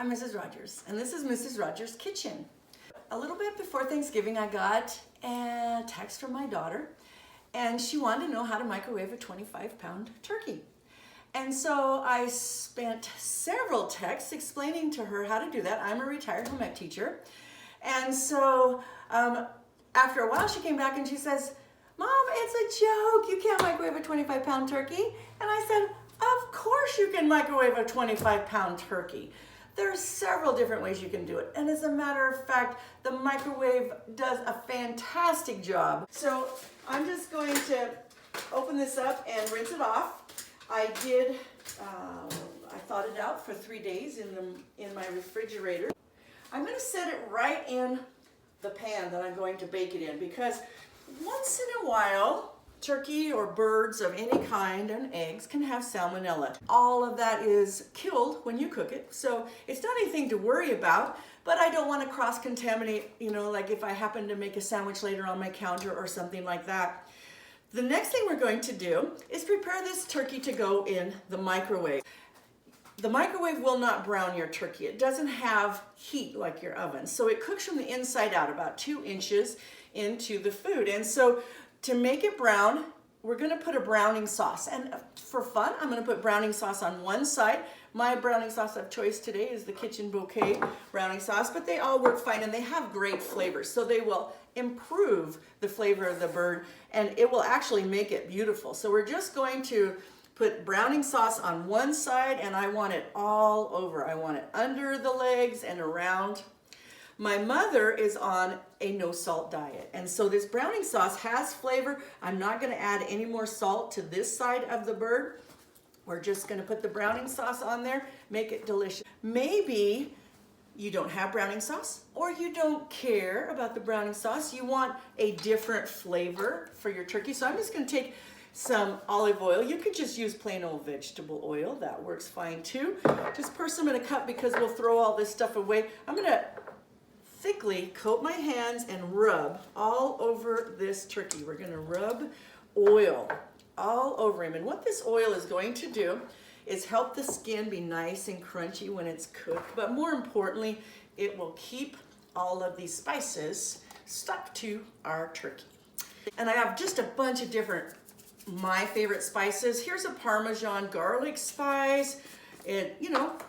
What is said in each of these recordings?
I'm Mrs. Rogers, and this is Mrs. Rogers' Kitchen. A little bit before Thanksgiving, I got a text from my daughter, and she wanted to know how to microwave a 25-pound turkey. And so I spent several texts explaining to her how to do that. I'm a retired home ec teacher. And so after a while, she came back and she says, "Mom, it's a joke. You can't microwave a 25-pound turkey." And I said, "Of course you can microwave a 25-pound turkey. There's several different ways you can do it. And as a matter of fact, the microwave does a fantastic job." So I'm just going to open this up and rinse it off. I thawed it out for 3 days in my refrigerator. I'm going to set it right in the pan that I'm going to bake it in, because once in a while, turkey or birds of any kind and eggs can have salmonella. All of that is killed when you cook it, so it's not anything to worry about, but I don't want to cross-contaminate, like if I happen to make a sandwich later on my counter or something like that. The next thing we're going to do is prepare this turkey to go in the microwave. The microwave will not brown your turkey. It doesn't have heat like your oven, so it cooks from the inside out, about 2 inches into the food. And so to make it brown, we're going to put a browning sauce. And for fun, I'm going to put browning sauce on one side. My browning sauce of choice today is the Kitchen Bouquet browning sauce, but they all work fine and they have great flavors. So they will improve the flavor of the bird and it will actually make it beautiful. So we're just going to put browning sauce on one side, and I want it all over. I want it under the legs and around. My mother is on a no salt diet, and so this browning sauce has flavor. I'm not going to add any more salt to this side of the bird. We're just going to put the browning sauce on there, make it delicious. Maybe you don't have browning sauce, or you don't care about the browning sauce. You want a different flavor for your turkey. So I'm just going to take some olive oil. You could just use plain old vegetable oil. That works fine too. Just pour some in a cup because we'll throw all this stuff away. I'm going to thickly coat my hands and rub all over this turkey. We're going to rub oil all over him. And what this oil is going to do is help the skin be nice and crunchy when it's cooked. But more importantly, it will keep all of these spices stuck to our turkey. And I have just a bunch of different my favorite spices. Here's a Parmesan garlic spice. It,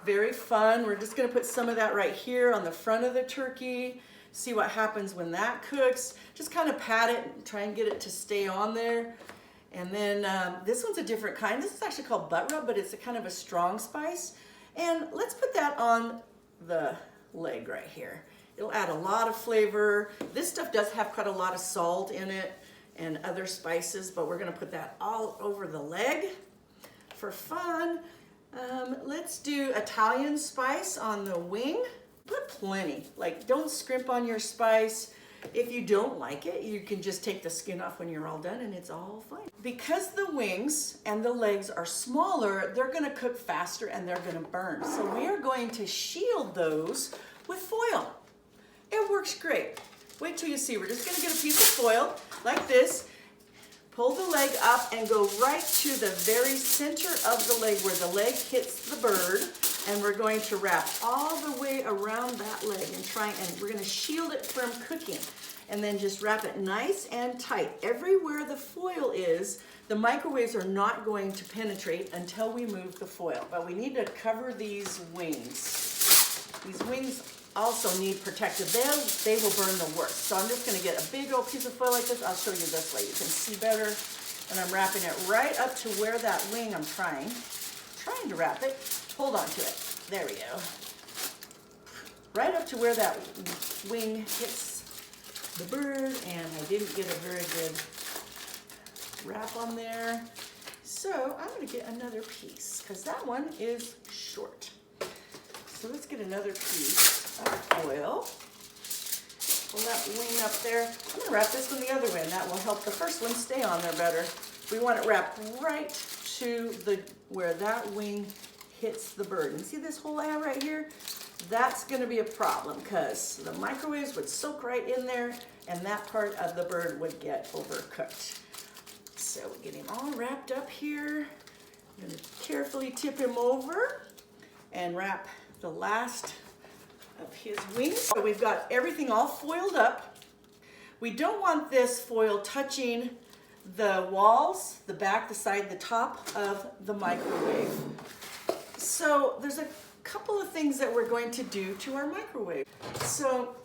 very fun. We're just going to put some of that right here on the front of the turkey. See what happens when that cooks. Just kind of pat it and try and get it to stay on there. And then this one's a different kind. This is actually called butt rub, but it's a kind of a strong spice. And let's put that on the leg right here. It'll add a lot of flavor. This stuff does have quite a lot of salt in it and other spices, but we're going to put that all over the leg for fun. Let's do Italian spice on the wing. Put plenty. Don't scrimp on your spice. If you don't like it, you can just take the skin off when you're all done and it's all fine. Because the wings and the legs are smaller, they're going to cook faster and they're going to burn. So we are going to shield those with foil. It works great. Wait till you see. We're just going to get a piece of foil like this, pull the leg up and go right to the very center of the leg where the leg hits the bird, and we're going to wrap all the way around that leg and we're going to shield it from cooking, and then just wrap it nice and tight. Everywhere the foil is, the microwaves are not going to penetrate until we move the foil, but we need to cover these wings. These wings also need protected. They will burn the worst. So I'm just going to get a big old piece of foil like this. I'll show you this way. You can see better. And I'm wrapping it right up to where that wing, I'm trying to wrap it. Hold on to it. There we go. Right up to where that wing hits the bird. And I didn't get a very good wrap on there. So I'm going to get another piece because that one is short. So let's get another piece of foil. Pull that wing up there. I'm going to wrap this one the other way, and that will help the first one stay on there better. We want it wrapped right to where that wing hits the bird. And see this hole I have right here? That's going to be a problem because the microwaves would soak right in there, and that part of the bird would get overcooked. So we get him all wrapped up here. I'm going to carefully tip him over and wrap the last of his wings. So we've got everything all foiled up. We don't want this foil touching the walls, the back, the side, the top of the microwave. So there's a couple of things that we're going to do to our microwave. So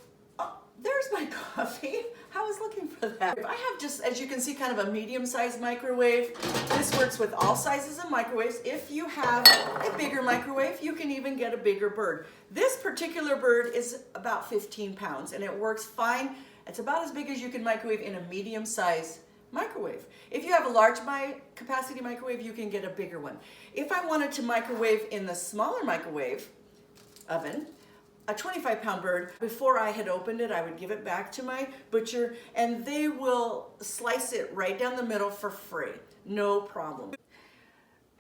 there's my coffee. I was looking for that. I have just, as you can see, kind of a medium-sized microwave. This works with all sizes of microwaves. If you have a bigger microwave, you can even get a bigger bird. This particular bird is about 15 pounds and it works fine. It's about as big as you can microwave in a medium-sized microwave. If you have a large capacity microwave, you can get a bigger one. If I wanted to microwave in the smaller microwave oven, a 25-pound bird, before I had opened it, I would give it back to my butcher and they will slice it right down the middle for free. No problem.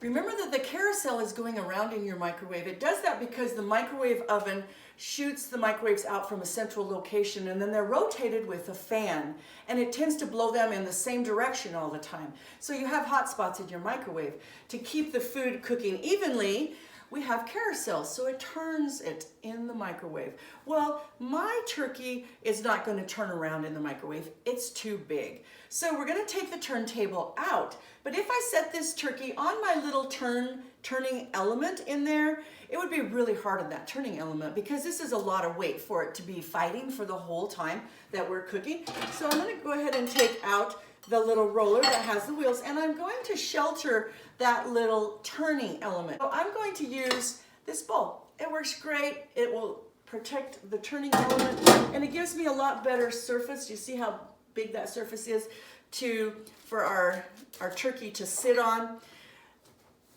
Remember that the carousel is going around in your microwave. It does that because the microwave oven shoots the microwaves out from a central location and then they're rotated with a fan and it tends to blow them in the same direction all the time. So you have hot spots in your microwave. To keep the food cooking evenly, we have carousel, so it turns it in the microwave. Well, my turkey is not going to turn around in the microwave. It's too big. So we're going to take the turntable out. But if I set this turkey on my little turning element in there, it would be really hard on that turning element because this is a lot of weight for it to be fighting for the whole time that we're cooking. So I'm going to go ahead and take out the little roller that has the wheels and I'm going to shelter that little turning element. So I'm going to use this bowl. It works great. It will protect the turning element and it gives me a lot better surface. You see how big that surface is for our turkey to sit on.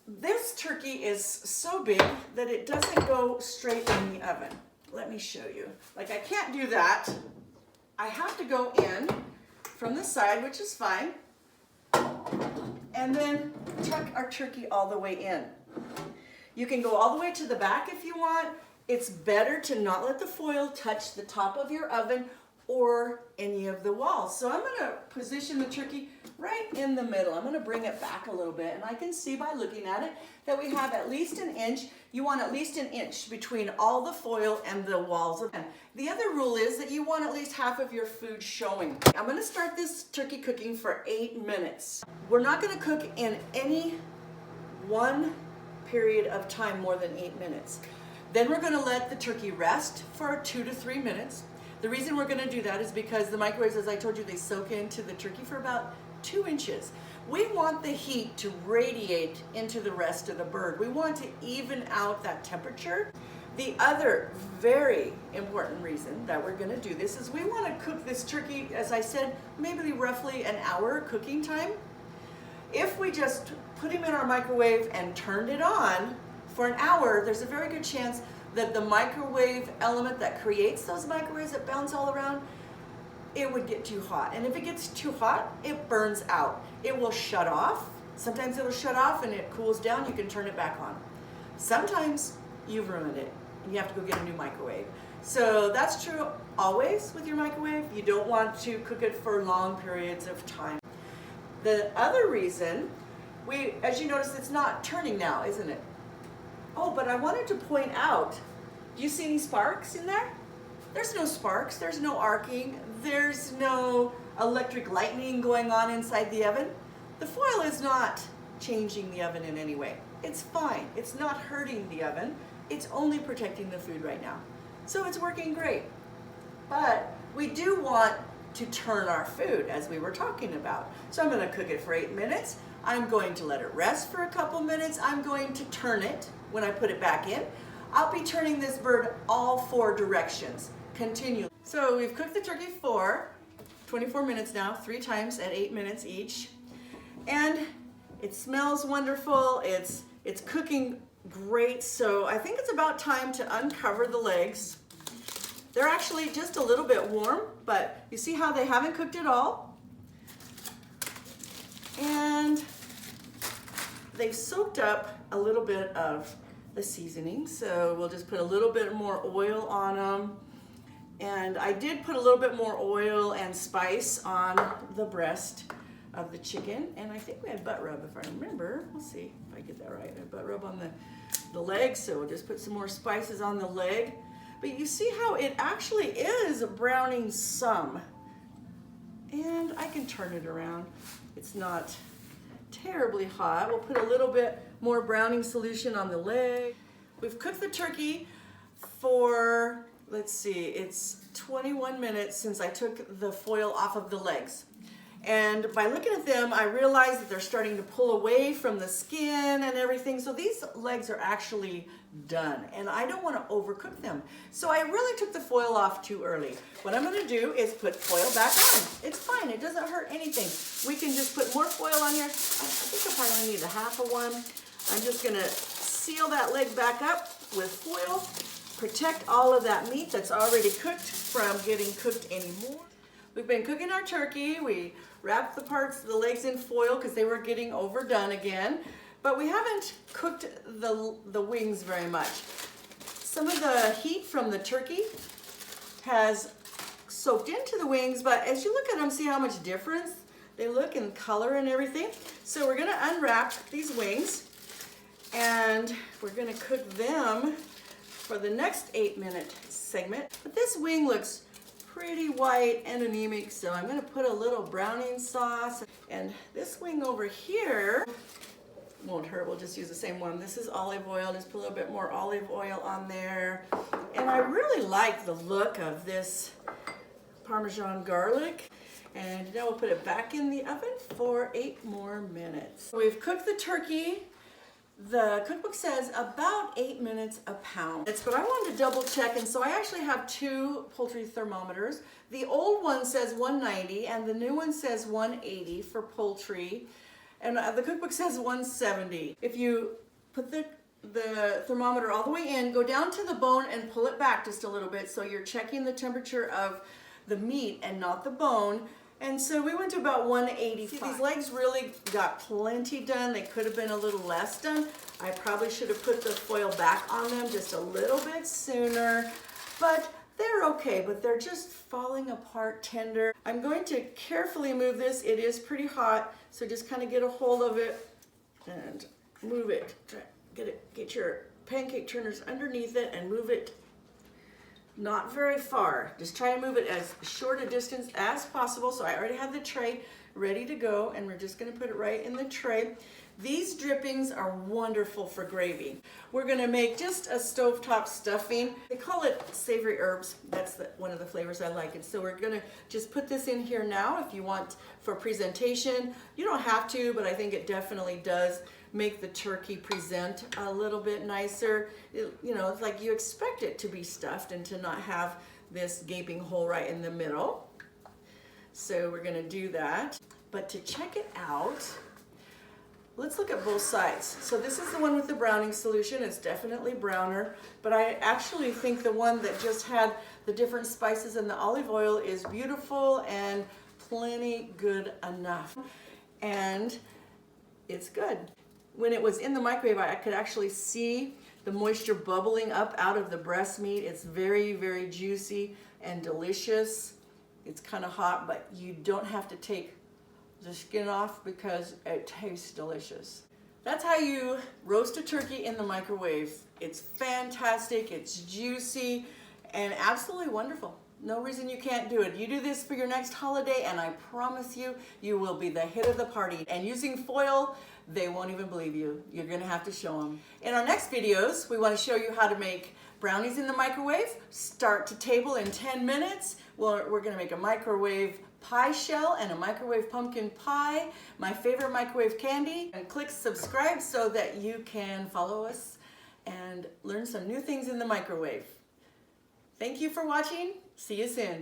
This turkey is so big that it doesn't go straight in the oven. Let me show you. Like I can't do that. I have to go in from the side, which is fine, and then tuck our turkey all the way in. You can go all the way to the back if you want. It's better to not let the foil touch the top of your oven or any of the walls. So I'm going to position the turkey right in the middle. I'm going to bring it back a little bit and I can see by looking at it that we have at least an inch. You want at least an inch between all the foil and the walls. And the other rule is that you want at least half of your food showing. I'm going to start this turkey cooking for 8 minutes. We're not going to cook in any one period of time more than 8 minutes. Then we're going to let the turkey rest for 2 to 3 minutes. The reason we're going to do that is because the microwaves, as I told you, they soak into the turkey for about 2 inches. We want the heat to radiate into the rest of the bird. We want to even out that temperature. The other very important reason that we're going to do this is we want to cook this turkey, as I said, maybe roughly an hour cooking time. If we just put him in our microwave and turned it on for an hour, there's a very good chance that the microwave element that creates those microwaves that bounce all around, it would get too hot. And if it gets too hot, it burns out. It will shut off. Sometimes it'll shut off and it cools down, you can turn it back on. Sometimes you've ruined it and you have to go get a new microwave. So that's true always with your microwave. You don't want to cook it for long periods of time. The other reason, as you notice, it's not turning now, isn't it? Oh, but I wanted to point out, do you see any sparks in there? There's no sparks, there's no arcing, there's no electric lightning going on inside the oven. The foil is not changing the oven in any way. It's fine, it's not hurting the oven, it's only protecting the food right now. So it's working great. But we do want to turn our food, as we were talking about. So I'm going to cook it for 8 minutes. I'm going to let it rest for a couple minutes. I'm going to turn it when I put it back in. I'll be turning this bird all 4 directions. Continue. So we've cooked the turkey for 24 minutes now, 3 times at 8 minutes each. And it smells wonderful. It's cooking great. So I think it's about time to uncover the legs. They're actually just a little bit warm, but you see how they haven't cooked at all? And they've soaked up a little bit of the seasoning, so we'll just put a little bit more oil on them. And I did put a little bit more oil and spice on the breast of the chicken, and I think we had butt rub, if I remember. We'll see if I get that right. I had butt rub on the leg, so we'll just put some more spices on the leg. but you see how it actually is browning some. And I can turn it around. It's not terribly hot. We'll put a little bit more browning solution on the leg. We've cooked the turkey for, let's see, it's 21 minutes since I took the foil off of the legs. And by looking at them, I realized that they're starting to pull away from the skin and everything. So these legs are actually done, and I don't want to overcook them. So I really took the foil off too early. What I'm going to do is put foil back on. It's fine. It doesn't hurt anything. We can just put more foil on here. I think I probably need a half of one. I'm just going to seal that leg back up with foil, protect all of that meat that's already cooked from getting cooked anymore. We've been cooking our turkey. We wrapped the parts, the legs in foil because they were getting overdone again. But we haven't cooked the wings very much. Some of the heat from the turkey has soaked into the wings, but as you look at them, see how much difference they look in color and everything. So we're gonna unwrap these wings and we're gonna cook them for the next 8-minute segment. But this wing looks pretty white and anemic, so I'm gonna put a little browning sauce. And this wing over here won't hurt, we'll just use the same one. This is olive oil, just put a little bit more olive oil on there. And I really like the look of this Parmesan garlic. And now we'll put it back in the oven for 8 more minutes. We've cooked the turkey. The cookbook says about 8 minutes a pound. But I wanted to double check, and so I actually have 2 poultry thermometers. The old one says 190 and the new one says 180 for poultry. And the cookbook says 170. If you put the thermometer all the way in, go down to the bone and pull it back just a little bit so you're checking the temperature of the meat and not the bone. And so we went to about 185. See, these legs really got plenty done. They could have been a little less done. I probably should have put the foil back on them just a little bit sooner, but they're okay, but they're just falling apart tender. I'm going to carefully move this. It is pretty hot, so just kind of get a hold of it and move it. Get your pancake turners underneath it and move it not very far. Just try to move it as short a distance as possible. So I already have the tray ready to go, and we're just gonna put it right in the tray. These drippings are wonderful for gravy. We're gonna make just a stovetop stuffing. They call it savory herbs. That's one of the flavors I like. And so we're gonna just put this in here now if you want for presentation. You don't have to, but I think it definitely does make the turkey present a little bit nicer. You know, it's like you expect it to be stuffed and to not have this gaping hole right in the middle. So we're gonna do that. But to check it out, let's look at both sides. So this is the one with the browning solution. It's definitely browner, but I actually think the one that just had the different spices and the olive oil is beautiful and plenty good enough. And it's good. When it was in the microwave, I could actually see the moisture bubbling up out of the breast meat. It's very, very juicy and delicious. It's kind of hot, but you don't have to take the skin off because it tastes delicious. That's how you roast a turkey in the microwave. It's fantastic, it's juicy, and absolutely wonderful. No reason you can't do it. You do this for your next holiday, and I promise you, you will be the hit of the party. And using foil, they won't even believe you. You're gonna have to show them. In our next videos, we wanna show you how to make brownies in the microwave, start to table in 10 minutes. We're gonna make a microwave pie shell and a microwave pumpkin pie, my favorite microwave candy. And click subscribe so that you can follow us and learn some new things in the microwave. Thank you for watching. See you soon.